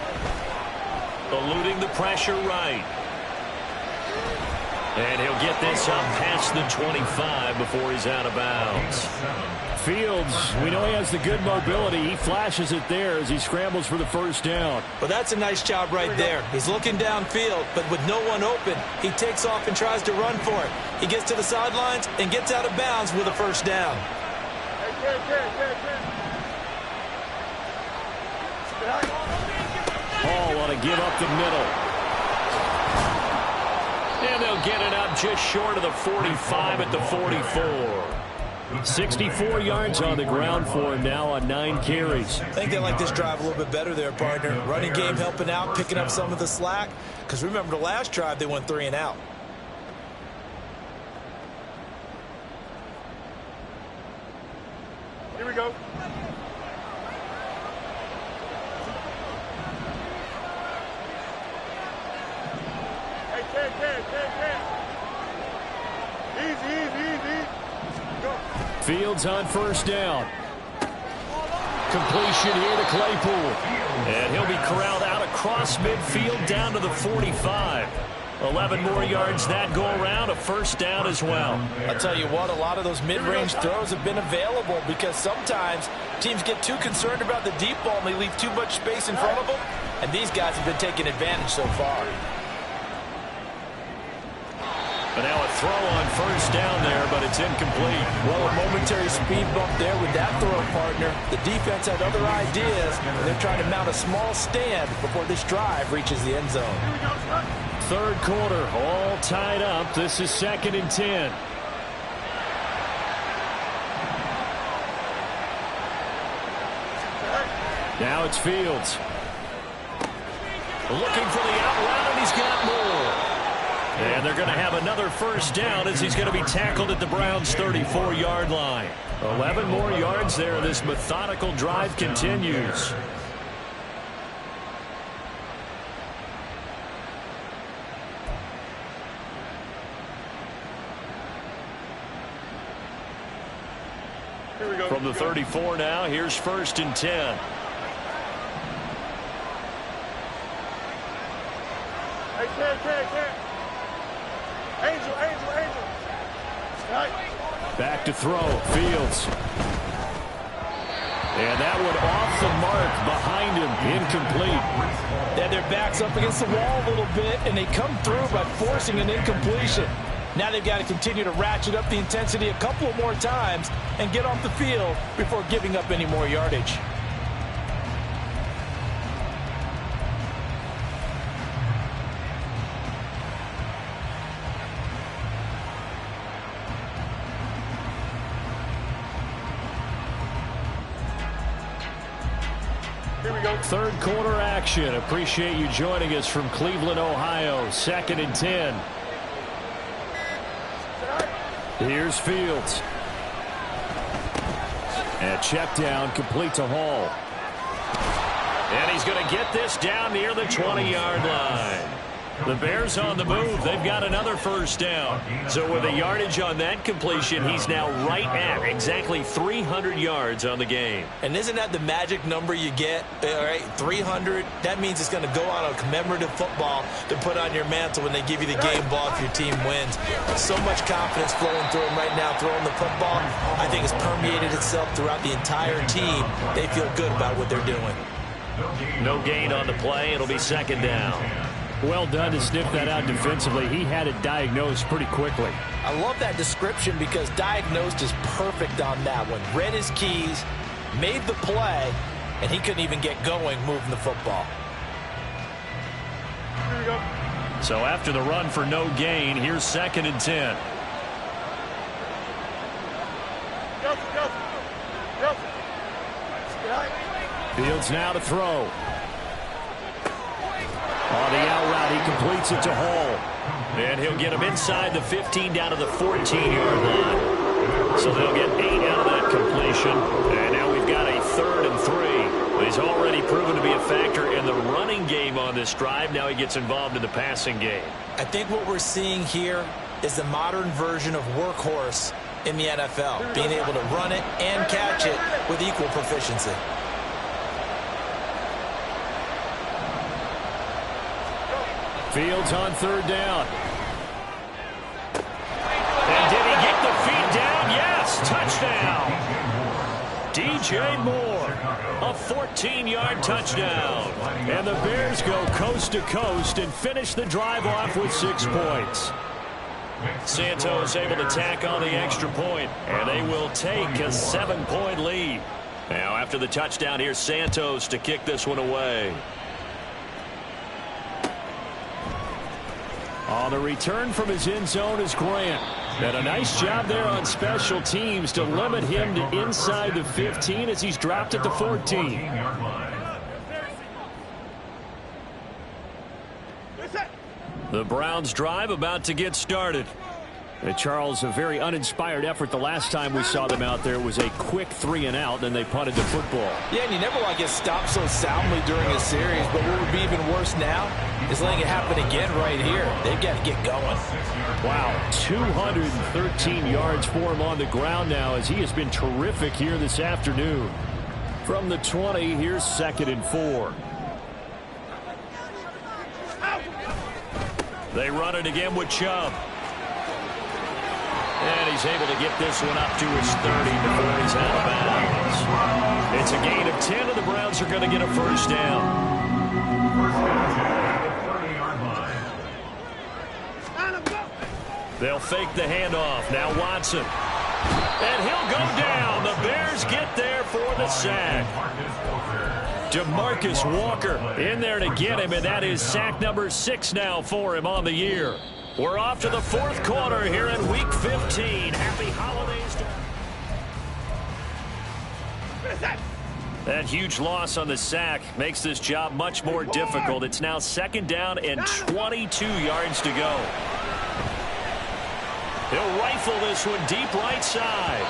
Eluding the pressure right. And he'll get this up past the 25 before he's out of bounds. Fields, we know he has the good mobility. He flashes it there as he scrambles for the first down. Well, that's a nice job right there. He's looking downfield, but with no one open, he takes off and tries to run for it. He gets to the sidelines and gets out of bounds with a first down. Hall want to give up the middle. And they'll get it up just short of the 45 at the 44. 64 yards on the ground for him now on 9 carries. I think they like this drive a little bit better there, partner. Running game helping out, picking up some of the slack. Because remember the last drive, they went 3 and out. Here we go. Hey, Ted. Easy. Go. Fields on first down. Completion here to Claypool. And he'll be corralled out across midfield down to the 45. 11 more yards that go around, a first down as well. I'll tell you what, a lot of those mid-range throws have been available because sometimes teams get too concerned about the deep ball and they leave too much space in front of them. And these guys have been taking advantage so far. But now a throw on first down there, but it's incomplete. Well, a momentary speed bump there with that throw, partner. The defense had other ideas, and they're trying to mount a small stand before this drive reaches the end zone. Third quarter, all tied up. This is 2nd and 10. Now it's Fields. Looking for the out route, and he's got more. And they're going to have another first down as he's going to be tackled at the Browns' 34-yard line. 11 more yards there. This methodical drive continues. Here we go. From the 34 now, here's 1st and 10. Hey, Ted. Angel. Right. Back to throw, Fields. And that one off the mark behind him, incomplete. They had their backs up against the wall a little bit, and they come through by forcing an incompletion. Now they've got to continue to ratchet up the intensity a couple of more times and get off the field before giving up any more yardage. Here we go. Third quarter action. Appreciate you joining us from Cleveland, Ohio. 2nd and 10. Here's Fields. And check down, complete to Hall. And he's going to get this down near the 20-yard line. The Bears on the move. They've got another first down. So with a yardage on that completion, he's now right at exactly 300 yards on the game. And isn't that the magic number you get? All right, 300. That means it's going to go on a commemorative football to put on your mantle when they give you the game ball if your team wins. So much confidence flowing through him right now, throwing the football. I think it's permeated itself throughout the entire team. They feel good about what they're doing. No gain on the play. It'll be 2nd down. Well done to sniff that out defensively. He had it diagnosed pretty quickly. I love that description because diagnosed is perfect on that one. Read his keys, made the play, and he couldn't even get going moving the football. Here we go. So after the run for no gain, here's 2nd and 10. Fields now to throw. On the out route, he completes it to Hall. And he'll get him inside the 15 down to the 14-yard line. So they'll get 8 out of that completion. And now we've got a 3rd and 3. factor in the running game on this drive. Now he gets involved in the passing game. I think what we're seeing here is the modern version of workhorse in the NFL, being able to run it and catch it with equal proficiency. Fields on third down. And did he get the feet down? Yes, touchdown. DJ Moore, a 14-yard touchdown. And the Bears go coast to coast and finish the drive off with 6 points. Santos able to tack on the extra point, and they will take a 7-point lead. Now after the touchdown, here's Santos to kick this one away. On the return from his end zone is Grant. And a nice job there on special teams to limit him to inside the 15 as he's dropped at the 14. The Browns drive about to get started. And Charles, a very uninspired effort. The last time we saw them out there was a quick 3-and-out, then they punted the football. Yeah, and you never want to get stopped so soundly during a series, but what would be even worse now is letting it happen again right here. They've got to get going. Wow, 213 yards for him on the ground now as he has been terrific here this afternoon. From the 20, here's 2nd and 4. They run it again with Chubb. And he's able to get this one up to his 30 before he's out of bounds. It's a gain of 10, and the Browns are going to get a first down. They'll fake the handoff. Now Watson. And he'll go down. The Bears get there for the sack. DeMarcus Walker in there to get him, and that is sack number 6 now for him on the year. We're off to the 4th quarter here in Week 15. Happy holidays to... That huge loss on the sack makes this job much more difficult. It's now 2nd down and 22 yards to go. He'll rifle this one deep right side.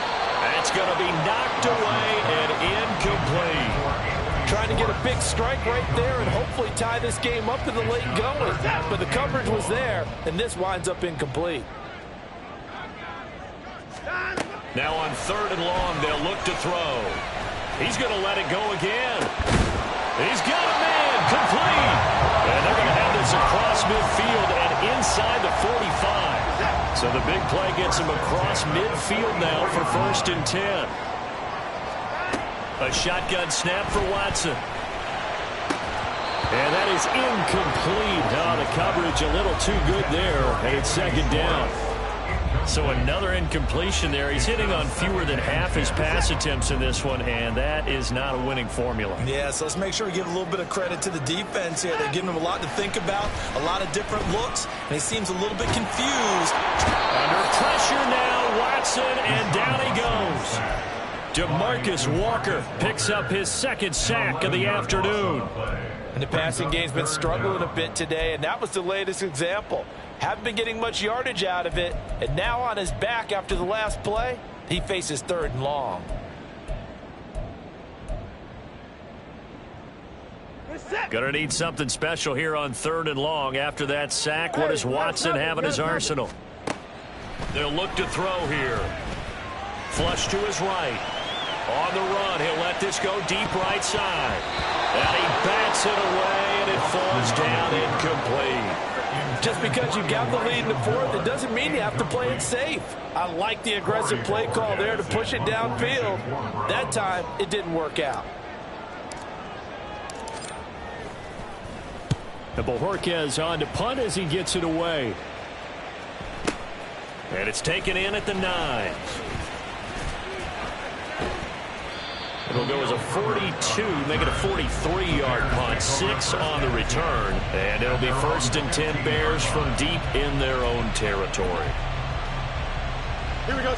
That's going to be knocked away and incomplete. Trying to get a big strike right there and hopefully tie this game up in the late going. But the coverage was there, and this winds up incomplete. Now on 3rd and long, they'll look to throw. He's going to let it go again. He's got him in, complete. And they're going to have this across midfield and inside the 45. So the big play gets him across midfield now for 1st and 10. A shotgun snap for Watson. And that is incomplete. Oh, the coverage a little too good there, and it's 2nd down. So another incompletion there. He's hitting on fewer than half his pass attempts in this one, and that is not a winning formula. Yeah, so let's make sure we give a little bit of credit to the defense here. They're giving him a lot to think about, a lot of different looks, and he seems a little bit confused. Under pressure now, Watson, and down he goes. DeMarcus Walker picks up his 2nd sack of the afternoon. And the passing game's been struggling a bit today, and that was the latest example. Haven't been getting much yardage out of it, and now on his back after the last play, he faces 3rd and long. Gonna need something special here on 3rd and long. After that sack, what does Watson have in his arsenal? They'll look to throw here. Flush to his right. On the run, he'll let this go deep right side. And he bats it away, and it falls down incomplete. Just because you got the lead in the 4th, it doesn't mean you have to play it safe. I like the aggressive play call there to push it downfield. That time, it didn't work out. The Bojorquez on to punt as he gets it away. And it's taken in at the 9. It'll go as a 42, make it a 43-yard punt, 6 on the return. And it'll be 1st and 10 Bears from deep in their own territory. Here we go.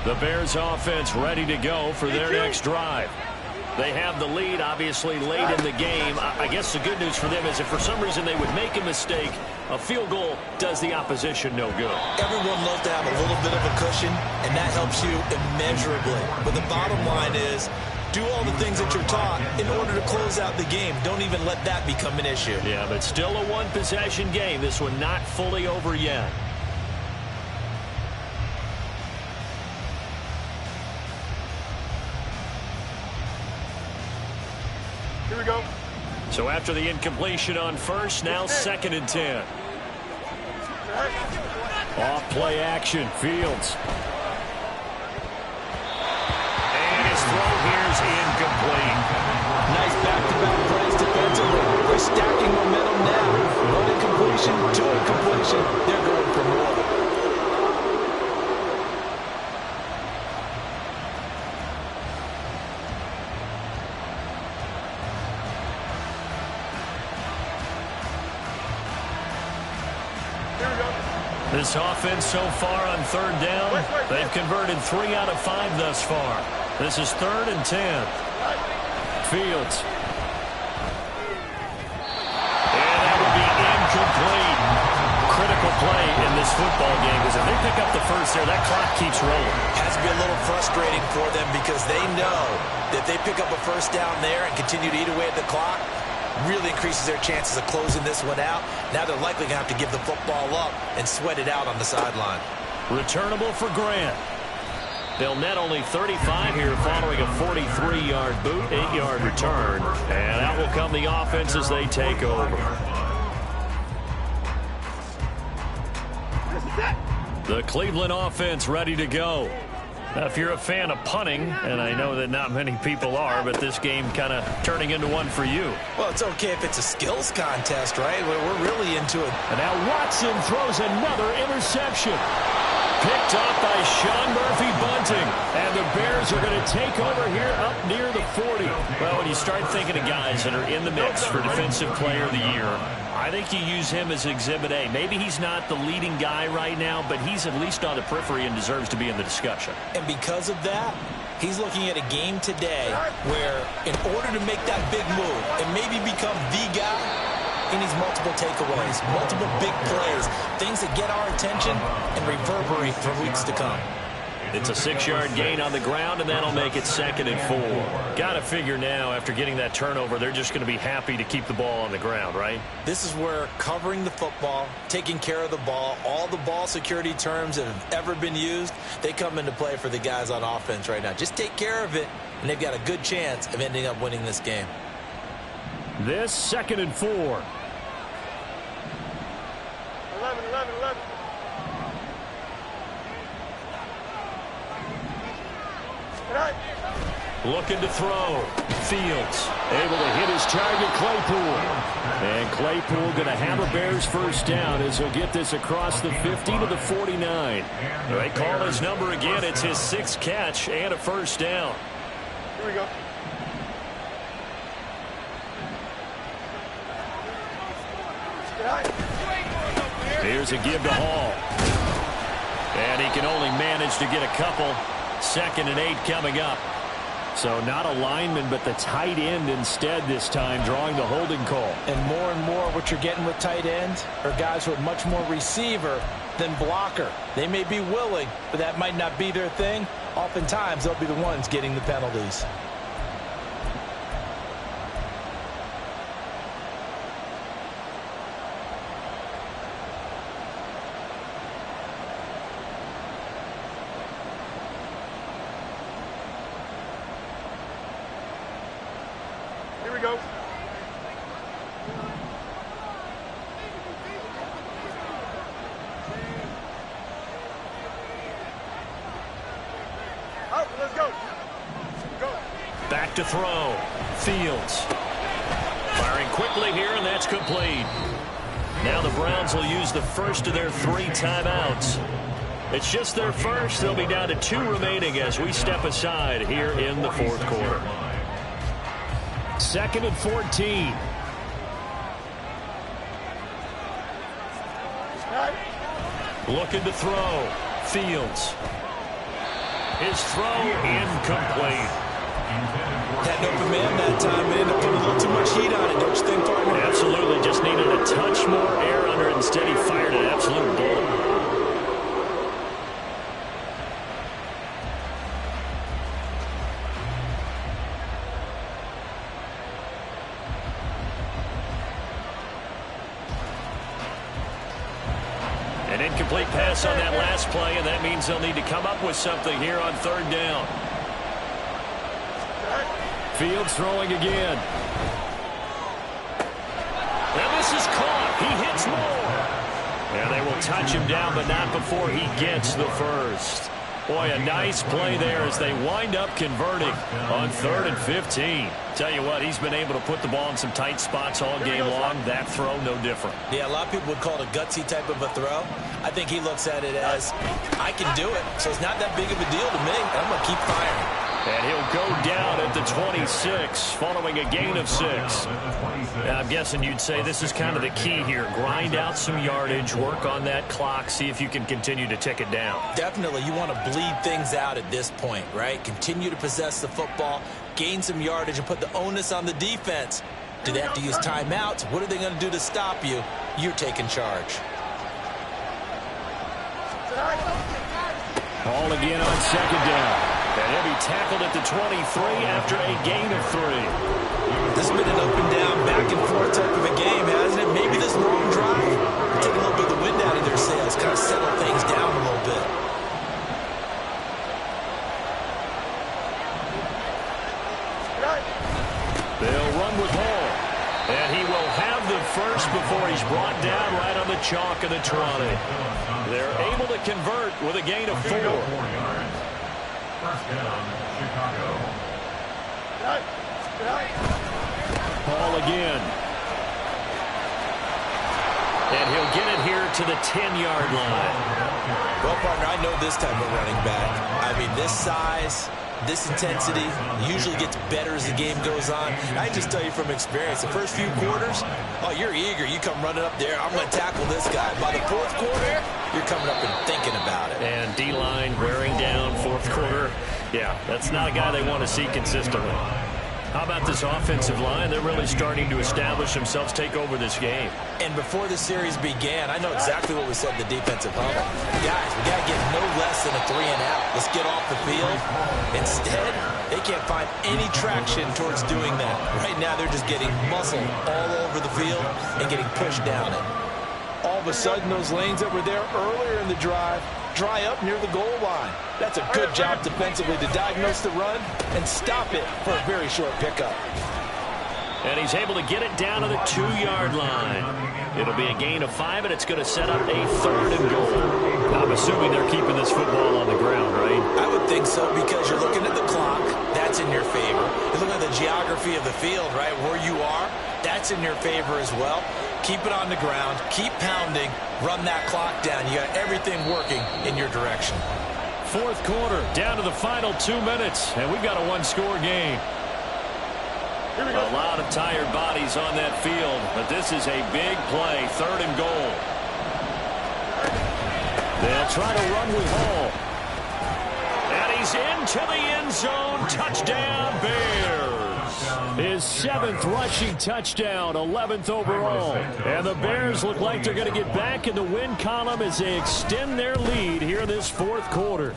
The Bears offense ready to go for their next drive. They have the lead, obviously, late in the game. I guess the good news for them is if for some reason they would make a mistake, a field goal does the opposition no good. Everyone loves to have a little bit of a cushion, and that helps you immeasurably. But the bottom line is, Do all the things that you're taught in order to close out the game. Don't even let that become an issue. Yeah, but still a one-possession game. This one not fully over yet. Here we go. So after the incompletion on first, now 2nd and 10. Off play action, Fields. And his throw here's incomplete. Nice back-to-back plays defensively. They're stacking momentum now. One incompletion, two incompletion. They're going for more. This offense so far on 3rd down, they've converted 3 out of 5 thus far. This is 3rd and 10. Fields. And that would be incomplete. Critical play in this football game because if they pick up the first there, that clock keeps rolling. Has to be a little frustrating for them because they know that they pick up a first down there and continue to eat away at the clock, really increases their chances of closing this one out. Now they're likely going to have to give the football up and sweat it out on the sideline. Returnable for Grant. They'll net only 35 here following a 43-yard boot, 8-yard return. And out will come the offense as they take over. The Cleveland offense ready to go. Now, if you're a fan of punting, and I know that not many people are, but this game kind of turning into one for you. Well, it's okay if it's a skills contest, right? We're really into it. And now Watson throws another interception. Picked off by Sean Murphy-Bunting. And the Bears are going to take over here up near the 40. Well, when you start thinking of guys that are in the mix for Defensive Player of the Year, I think you use him as Exhibit A. Maybe he's not the leading guy right now, but he's at least on the periphery and deserves to be in the discussion. And because of that, he's looking at a game today where in order to make that big move and maybe become the guy, he needs multiple takeaways, multiple big plays, things that get our attention and reverberate for weeks to come. It's a 6-yard gain on the ground, and that'll make it 2nd and 4. Got to figure now, after getting that turnover, they're just going to be happy to keep the ball on the ground, right? This is where covering the football, taking care of the ball, all the ball security terms that have ever been used, they come into play for the guys on offense right now. Just take care of it, and they've got a good chance of ending up winning this game. This 2nd and 4. 11. Looking to throw. Fields. Able to hit his target, Claypool. And Claypool going to have a Bears first down as he'll get this across the 50 to the 49. They call his number again. It's his 6th catch and a first down. Here we go. Here's a give to Hall. And he can only manage to get a couple. 2nd and 8 coming up. So not a lineman, but the tight end instead this time, drawing the holding call. And more what you're getting with tight ends are guys who are much more receiver than blocker. They may be willing, but that might not be their thing. Oftentimes, they'll be the ones getting the penalties. Here we go. Out, let's go. Go. Back to throw. Fields. Firing quickly here, and that's complete. Now the Browns will use the first of their 3 timeouts. It's just their first. They'll be down to 2 remaining as we step aside here in the 4th quarter. 2nd and 14. Looking to throw. Fields. His throw incomplete. Had an open man that time, but ended up putting a little too much heat on it, don't you think, partner? Absolutely. Just needed a touch more air under it. Instead, he fired an absolute bullet. An incomplete pass on that last play, and that means they'll need to come up with something here on third down. Fields throwing again. And this is caught. He hits more. And they will touch him down, but not before he gets the first. Boy, a nice play there as they wind up converting on 3rd and 15. Tell you what, he's been able to put the ball in some tight spots all game long. That throw, no different. Yeah, a lot of people would call it a gutsy type of a throw. I think he looks at it as, I can do it, so it's not that big of a deal to me. I'm going to keep firing. And he'll go down at the 26 following a gain of 6. Now, I'm guessing you'd say this is kind of the key here. Grind out some yardage, work on that clock, see if you can continue to tick it down. Definitely, you want to bleed things out at this point, right? Continue to possess the football, gain some yardage, and put the onus on the defense. Do they have to use timeouts? What are they going to do to stop you? You're taking charge. Ball again on 2nd down. And he'll be tackled at the 23 after a gain of 3. This has been an up and down, back and forth type of a game, hasn't it? Maybe this long drive will take a little bit of the wind out of their sails, kind of settle things down a little bit. They'll run with Hall. And he will have the first before he's brought down right on the chalk of the 20. They're able to convert with a gain of 4. First down, Chicago. Ball again. And he'll get it here to the 10-yard line. Well, partner, I know this type of running back. I mean, this size, this intensity usually gets better as the game goes on. I just tell you from experience, the first few quarters, oh, you're eager. You come running up there, I'm going to tackle this guy. By the 4th quarter, you're coming up and thinking about it. And D-line wearing down 4th quarter. Yeah, that's not a guy they want to see consistently. How about this offensive line? They're really starting to establish themselves, take over this game. And before the series began, I know exactly what we said in the defensive huddle. Guys, we got to get no less than a 3-and-out. Let's get off the field. Instead, they can't find any traction towards doing that. Right now, they're just getting muscle all over the field and getting pushed down it. All of a sudden, those lanes that were there earlier in the drive dry up near the goal line. That's a good job defensively to diagnose the run and stop it for a very short pickup. And he's able to get it down to the 2-yard line. It'll be a gain of 5, and it's going to set up a 3rd and goal. I'm assuming they're keeping this football on the ground, right? I would think so, because you're looking at the clock. That's in your favor. You're looking at the geography of the field, right? Where you are, that's in your favor as well. Keep it on the ground. Keep pounding. Run that clock down. You got everything working in your direction. 4th quarter, down to the final 2 minutes, and we've got a 1-score game. A lot of tired bodies on that field, but this is a big play, 3rd and goal. They'll try to run with Hall. And he's into the end zone. Touchdown, Bears. His 7th rushing touchdown, 11th overall. And the Bears look like they're going to get back in the win column as they extend their lead here in this 4th quarter.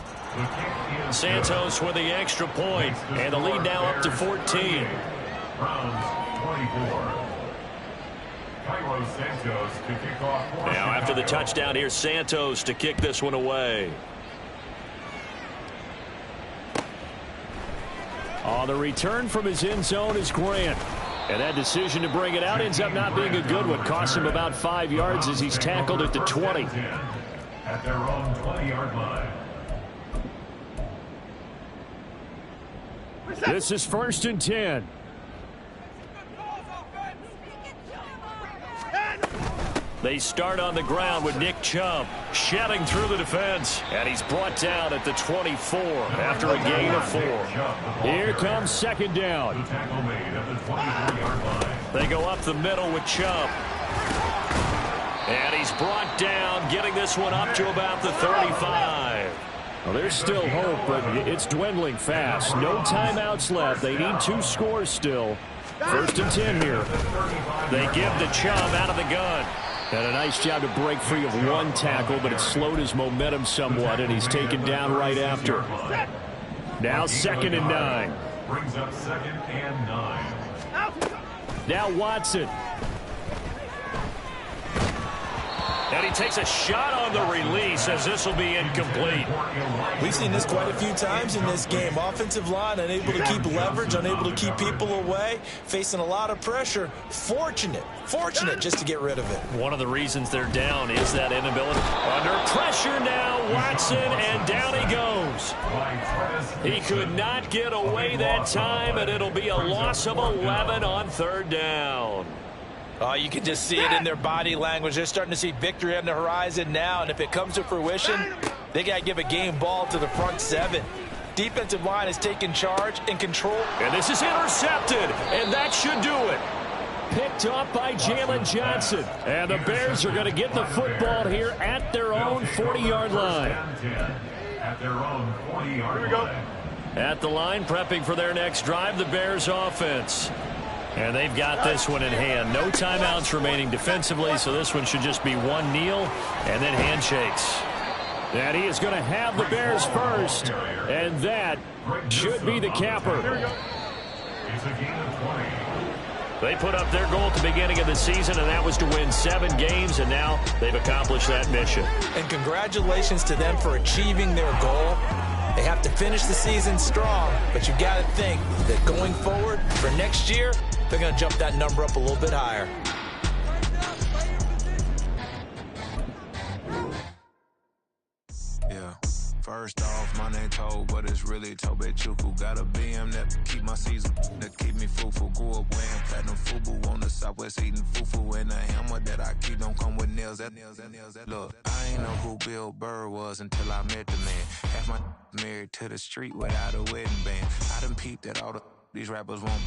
Santos with the extra point, and the lead now up to 14. Browns 24. Santos to kick off. Now after the touchdown, here's Santos to kick this one away. On the return from his end zone is Grant. And that decision to bring it out ends up not being a good one. Costs him about 5 yards as he's tackled at the 20. At their own 20-yard line. This is 1st and 10. They start on the ground with Nick Chubb shedding through the defense. And he's brought down at the 24 after a gain of 4. Here comes 2nd down. They go up the middle with Chubb. And he's brought down, getting this one up to about the 35. Well, there's still hope, but it's dwindling fast. No timeouts left. They need 2 scores still. 1st and 10 here. They give to Chubb out of the gun. And a nice job to break free of 1 tackle, but it slowed his momentum somewhat, and he's taken down right after. Now 2nd and 9. Brings up 2nd and 9. Now Watson. And he takes a shot on the release as this will be incomplete. We've seen this quite a few times in this game. Offensive line unable to keep leverage, unable to keep people away, facing a lot of pressure. Fortunate just to get rid of it. One of the reasons they're down is that inability. Under pressure now, Watson, and down he goes. He could not get away that time, and it'll be a loss of 11 on third down. Oh, you can just see it in their body language. They're starting to see victory on the horizon now, and if it comes to fruition, they got to give a game ball to the front seven. Defensive line has taken charge and control. And this is intercepted, and that should do it. Picked off by Jalen Johnson. And the Bears are going to get the football here at their own 40-yard line. At their own 40-yard line. At the line, prepping for their next drive, the Bears offense. And they've got this one in hand. No timeouts remaining defensively, so this one should just be one kneel and then handshakes. And he is going to have the Bears first. And that should be the capper. It's a gain of 20. They put up their goal at the beginning of the season, and that was to win 7 games, and now they've accomplished that mission. And congratulations to them for achieving their goal. They have to finish the season strong, but you've got to think that going forward for next year, they're going to jump that number up a little bit higher. Yeah. First off, my name Toad, but it's really Tobe Chuku. Got a BM that keep my season, that keep me fruitful. Grew up wearing platinum FUBU on the Southwest eating fufu. And a hammer that I keep don't come with nails. Look, I ain't know who Bill Burr was until I met the man. Half my married to the street without a wedding band. I done peeped at all these rappers won't